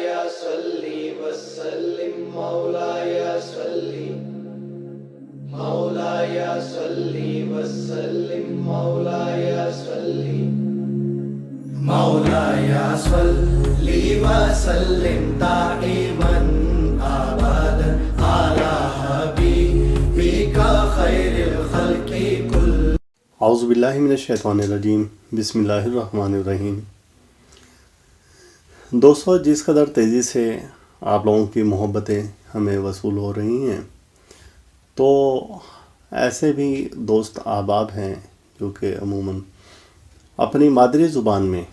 صلی وسلم مولاي صلی مولاي صلی وسلم مولاي صلی مولاي صلی وسلم دائما ابدا على حبیبک خیر الخلق کل. اعوذ باللہ من الشیطان الرجیم. بسم اللہ الرحمن الرحیم. دوستو، جس قدر تیزی سے آپ لوگوں کی محبتیں ہمیں وصول ہو رہی ہیں، تو ایسے بھی دوست احباب ہیں جو کہ عموماً اپنی مادری زبان میں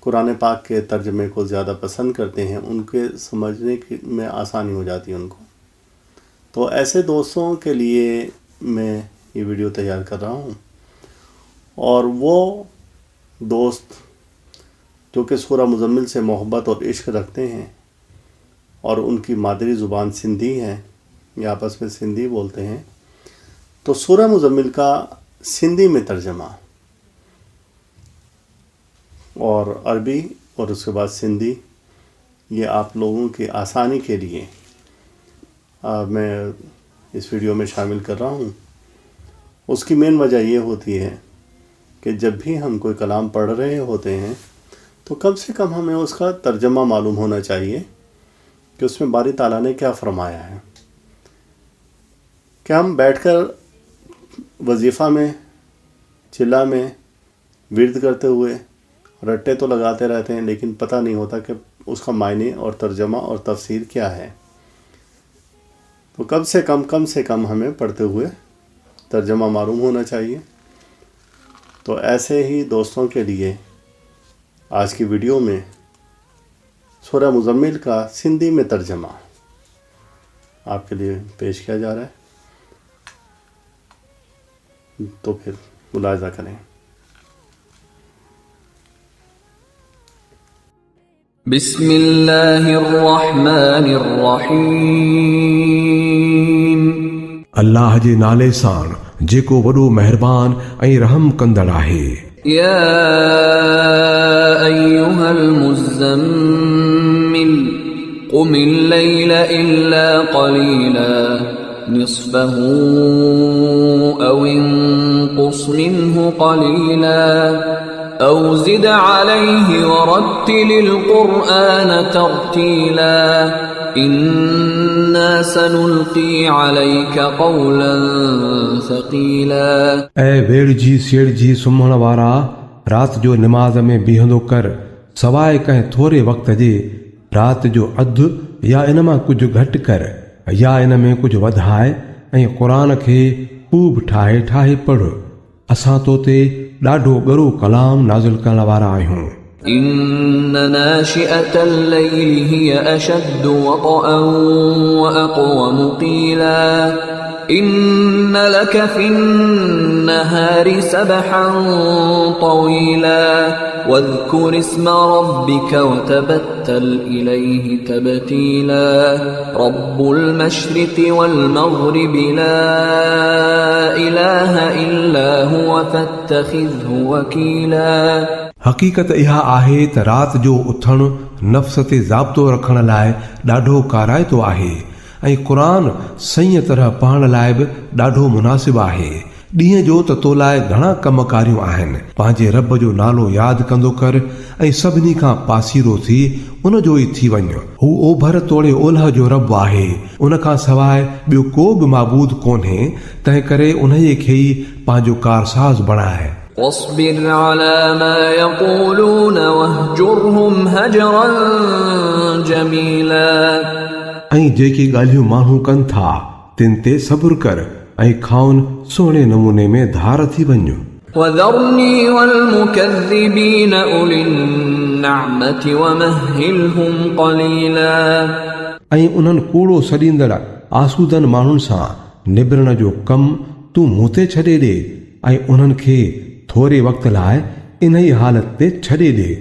قرآن پاک کے ترجمے کو زیادہ پسند کرتے ہیں. ان کے سمجھنے میں آسانی ہو جاتی ہے ان کو. تو ایسے دوستوں کے لیے میں یہ ویڈیو تیار کر رہا ہوں. اور وہ دوست جو کہ سورہ مزمل سے محبت اور عشق رکھتے ہیں اور ان کی مادری زبان سندھی ہے، یہ آپس میں سندھی بولتے ہیں، تو سورہ مزمل کا سندھی میں ترجمہ اور عربی اور اس کے بعد سندھی، یہ آپ لوگوں کی آسانی کے لیے میں اس ویڈیو میں شامل کر رہا ہوں. اس کی مین وجہ یہ ہوتی ہے کہ جب بھی ہم کوئی کلام پڑھ رہے ہوتے ہیں تو کم سے کم ہمیں اس کا ترجمہ معلوم ہونا چاہیے کہ اس میں باری تعالیٰ نے کیا فرمایا ہے. کہ ہم بیٹھ کر وظیفہ میں، چلا میں ورد کرتے ہوئے رٹے تو لگاتے رہتے ہیں، لیکن پتہ نہیں ہوتا کہ اس کا معنی اور ترجمہ اور تفسیر کیا ہے. تو کم سے کم ہمیں پڑھتے ہوئے ترجمہ معلوم ہونا چاہیے. تو ایسے ہی دوستوں کے لیے آج کی ویڈیو میں سورہ مزمل کا سندھی میں ترجمہ آپ کے لیے پیش کیا جا رہا ہے. تو پھر ملاحظہ کریں. بسم اللہ الرحمن الرحیم. اللہ جے نالے سان جيڪو وڏو مهربان ۽ رحم ڪندڙ آهي. يا أيها المزمل قم الليل إلا قليلا نصفه أو انقص منه قليلا أو زد عليه ورتل القرآن ترتيلا إنا سنلقي عليك قولا ثقيلا. اے ویڑجی سیڑجی سمھڻ وارا، رات جو نماز میں بیہندو کر، سوائے کنहिं تھورے وقت جي. رات جو अधु या इन मां कुझु घटि कर या इन में कुझु वधाए ऐं क़ुरान खे खूब ठाहे ठाहे पढ़. असां तो ते ॾाढो ॻरो कलाम नाज़िल करण वारा आहियूं. إن ناشئة الليل هي أشد وطئا وأقوم قيلا إن لك في النهار سبحا طويلا واذكر اسم ربك وتبتل إليه تبتيلا رب المشرق والمغرب لا إله إلا هو فاتخذه وكيلا. हक़ीक़त इहा आहे त राति जो उथणु नफ़्स ते ज़ाब्तो रखण लाइ ॾाढो काराइतो आहे ऐं क़ुरान सही तरह पढ़ण लाइ बि ॾाढो मुनासिबु आहे. ॾींहं जो त तो लाइ घणा कमकारियूं आहिनि. पंहिंजे रब जो नालो यादि कंदो कर ऐं सभिनी खां पासीरो थी उन जो ई थी वञ. हू ओभर तोड़े ओलह जो रब आहे. उन खां सवाइ ॿियो को बि माबूद कोन्हे. तंहिं करे उन्हीअ खे ई पंहिंजो कारसाज़ बणाए. واصبر على ما يقولون واهجرهم هجرا جميلا. ऐं जेकी ॻाल्हियूं माण्हू कनि था तिन ते सब्र कर ऐं खाउन सुहिणे नमूने में धार थी वञ. وذرني والمكذبين أولي النعمة ومهلهم قليلا. ऐं उन्हनि कूड़ो सॾींदड़ आसूदनि माण्हुनि सां निबरण जो कमु तूं मूं ते छॾे ॾे ऐं उन्हनि खे थोरे वक़्त लाइ इन ई हालत ते छॾे ॾे.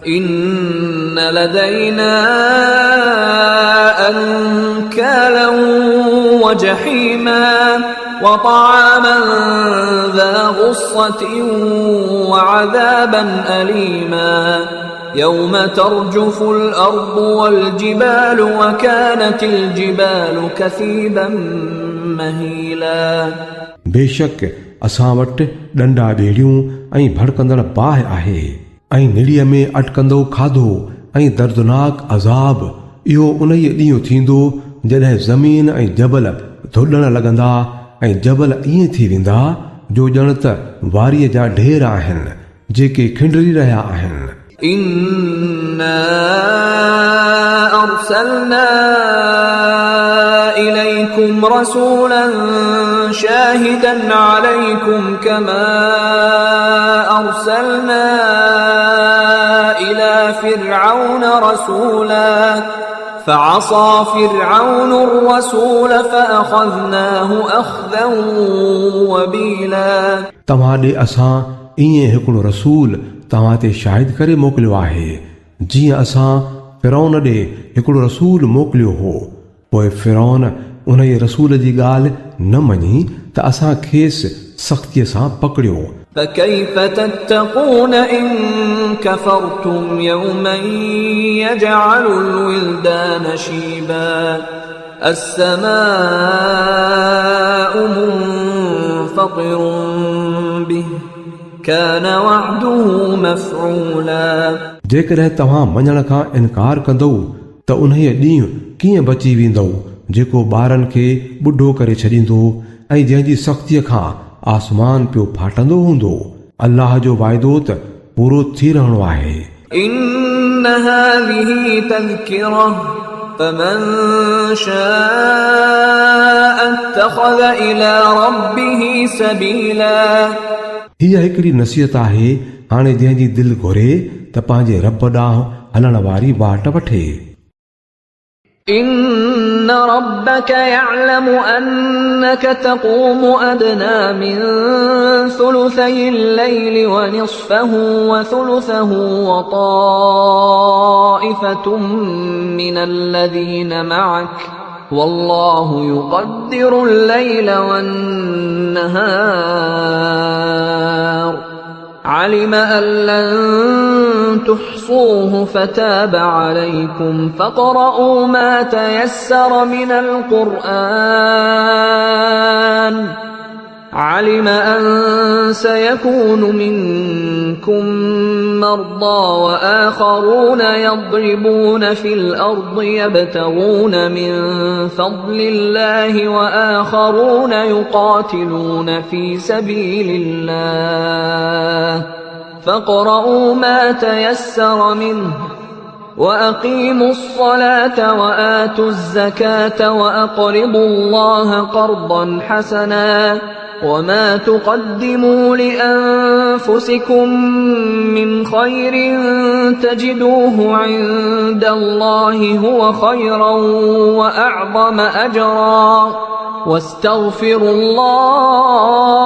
إن لدينا أنكالا وجحيما وطعاما ذا غصة وعذابا أليما. يوم ترجف الأرض والجبال وكانت الجبال كثيبا مهيلا बेशक असां वटि डंडा ॿेड़ियूं ऐं भड़कंदड़ बाहि आहे ऐं निड़ीअ में अटकंदो खाधो ऐं दर्दनाक अज़ाब। इहो उन ई ॾींहुं थींदो जॾहिं ज़मीन ऐं जबल धुॾण लॻंदा ऐं जबल ईअं थी वेंदा जो ॼण त वारीअ जा ढेर आहिनि जेके खिंडरी रहिया आहिनि। إنا أرسلنا إليكم رسولا شاهدا عليكم كما أرسلنا إلى فرعون رسولا فعصى فرعون الرسول فأخذناه أخذا وبيلا तव्हां ॾे असां ईअं हिकिड़ो रसूल तव्हां ते शाहिद करे मोकिलियो आहे जीअं असां फिरौन ॾे हिकिड़ो रसूल मोकिलियो हो। पोइ फिरौन उन ई रसूल जी ॻाल्हि न मञी त असां खेसि सख़्तीअ सां पकड़ियो। فكيف تتقون إن كفرتم يوما يجعل الولدان شيبا السماء منفطر به كان وعده مفعولا जेकॾहिं तव्हां मञण खां इनकार कंदव त उन ॾींहुं कीअं बची वेंदव जेको ॿारनि खे ॿुढो करे छॾींदो ऐं जंहिंजी सख़्तीअ खां आसमान पियो फाटंदो हूंदो। अल्लाह जो वाइदो त पूरो थी रहणो आहे। إن هذه تذكرة فمن شاء اتخذ إلى ربه سبيلا हीअ हिकिड़ी नसीहत आहे हाणे जंहिंजी दिलि घुरे त पंहिंजे रब ॾांहुं हलण वारी वाट वठे। إن ربك يعلم أنك تقوم أدنى من ثلثي الليل ونصفه وثلثه وطائفة من الذين معك والله يقدر الليل والنهار علم أن لن تحصوه فتاب عليكم فاقرؤوا ما تيسر من القرآن علم أن سيكون منكم مرضى وآخرون يضربون في الأرض يبتغون من فضل الله وآخرون يقاتلون في سبيل الله فاقرؤوا ما تيسر منه وأقيموا الصلاة وآتوا الزكاة وأقرضوا الله قرضا حسنا وما تقدموا لأنفسكم من خير تجدوه عند الله هو خيرا وأعظم أجرا واستغفروا الله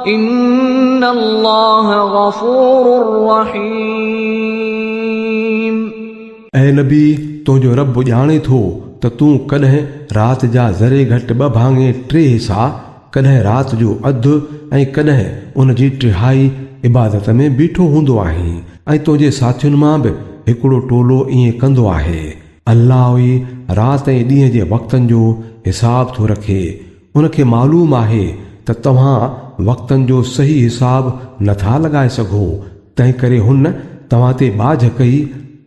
إن الله غفور رحيم ऐं नबी तुंहिंजो रब ॼाणे थो त तूं कॾहिं राति जा ज़रे घटि 2 भाङे 3 हिसा कॾहिं राति जो अधु ऐं कॾहिं उन जी 1/3 इबादत में बीठो हूंदो आहीं ऐं तुंहिंजे साथियुनि मां बि हिकिड़ो टोलो ईअं कंदो आहे। अल्लाह ई राति ऐं ॾींहं जे वक़्तनि जो हिसाब थो रखे। उनखे मालूम आहे त तव्हां वक़्तनि जो सही हिसाब नथा लॻाए सघो, तंहिं करे हुन तव्हां ते बाझ कई।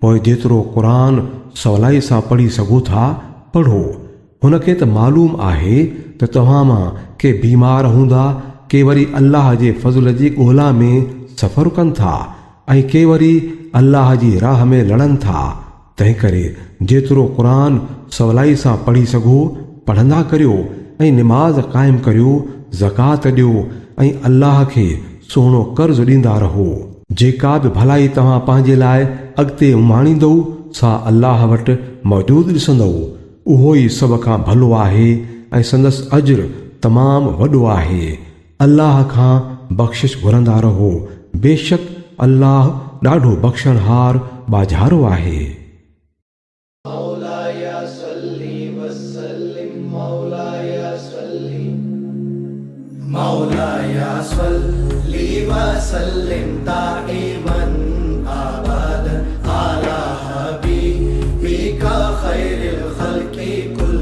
पोइ जेतिरो क़ुरान सवलाई सां पढ़ी सघो था पढ़ो। हुनखे त मालूम आहे त तव्हां मां के बीमार हूंदा, के वरी अल्लाह जे फज़ल जी ॻोल्हा में सफ़र कनि था ऐं के वरी अल्लाह जी राह में लड़नि था। तंहिं करे जेतिरो क़ुरान सवलाई सां पढ़ी सघो पढ़ंदा करियो ऐं निमाज़ क़ाइमु करियो, ज़कात ॾियो ऐं अल्लाह खे सुहिणो कर्ज़ ॾींदा रहो। जेका बि भलाई तव्हां पंहिंजे लाइ अॻिते उमाणींदव सा अल्लाह वटि मौजूदु ॾिसंदव। उहो ई सभ खां भलो आहे ऐं संदसि अज्र तमामु वॾो आहे। अल्लाह खां बख़्शिश घुरंदा रहो, बेशक अल्लाह ॾाढो बख़्शणहार बाझारो आहे। مولاي صل وسلم دائما خير الخلق كلهم